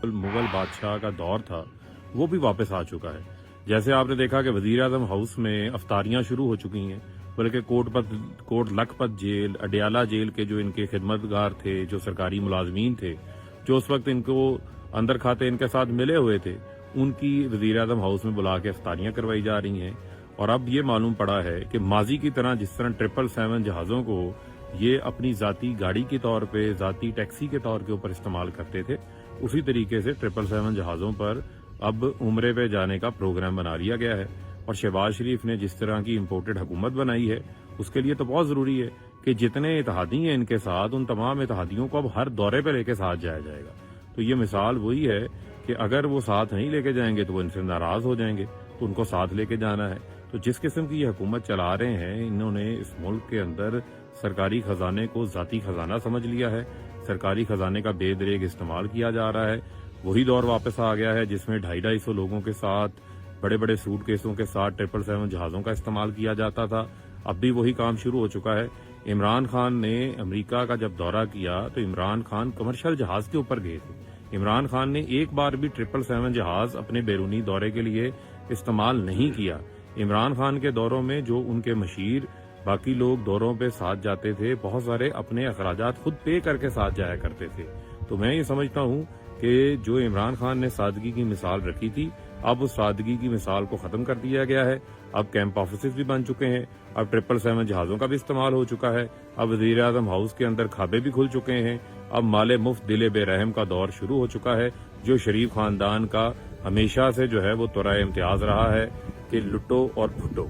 मुगल बादशाह का दौर था वो भी वापस आ चुका है। जैसे आपने देखा कि वजीर आजम हाउस में अफ्तारियां शुरू हो चुकी हैं, बल्कि कोट लखपत जेल, अडियाला जेल के जो इनके खिदमतगार थे, जो सरकारी मुलाजमीन थे, जो उस वक्त इनको अंदर खाते इनके साथ मिले हुए थे, उनकी वजीर आजम हाउस में बुला के अफ्तारियां करवाई जा रही हैं। और अब ये मालूम पड़ा है कि माजी की तरह जिस तरह 777 जहाज़ों को ये अपनी ज़ाती गाड़ी के तौर पे, ज़ाती टैक्सी के तौर के ऊपर इस्तेमाल करते थे, उसी तरीके से 777 जहाज़ों पर अब उम्रे पे जाने का प्रोग्राम बना लिया गया है। और शहबाज शरीफ ने जिस तरह की इम्पोर्टेड हुकूमत बनाई है, उसके लिए तो बहुत ज़रूरी है कि जितने इत्तेहादी हैं इनके साथ, उन तमाम इत्तेहादियों को अब हर दौरे पर लेके साथ जाया जाएगा। तो ये मिसाल वही है कि अगर वो साथ नहीं लेके जाएंगे तो वो इनसे नाराज़ हो जाएंगे, तो उनको साथ लेके जाना है। तो जिस किस्म की ये हुकूमत चला रहे हैं, इन्होंने इस मुल्क के अंदर सरकारी खजाने को ज़ाती खजाना समझ लिया है, सरकारी खजाने का बेदरेग इस्तेमाल किया जा रहा है। वही दौर वापस आ गया है जिसमें 250-250 लोगों के साथ, बड़े बड़े सूटकेसों के साथ 777 जहाज़ों का इस्तेमाल किया जाता था। अब भी वही काम शुरू हो चुका है। इमरान खान ने अमेरिका का जब दौरा किया तो इमरान खान कमर्शियल जहाज़ के ऊपर गए थे। इमरान खान ने एक बार भी 777 जहाज़ अपने बैरूनी दौरे के लिए इस्तेमाल नहीं किया। इमरान खान के दौरों में जो उनके मशीर बाकी लोग दौरों पे साथ जाते थे, बहुत सारे अपने अखराजात खुद पे करके साथ जाया करते थे। तो मैं ये समझता हूँ कि जो इमरान खान ने सादगी की मिसाल रखी थी, अब उस सादगी की मिसाल को ख़त्म कर दिया गया है। अब कैंप ऑफिस भी बन चुके हैं, अब 777 जहाज़ों का भी इस्तेमाल हो चुका है, अब वज़ीर आज़म हाउस के अंदर खाबे भी खुल चुके हैं। अब माले मुफ्त दिले बेरहम का दौर शुरू हो चुका है, जो शरीफ खानदान का हमेशा से जो है वो तुराए इम्तियाज़ रहा है कि लुटो और फुटो।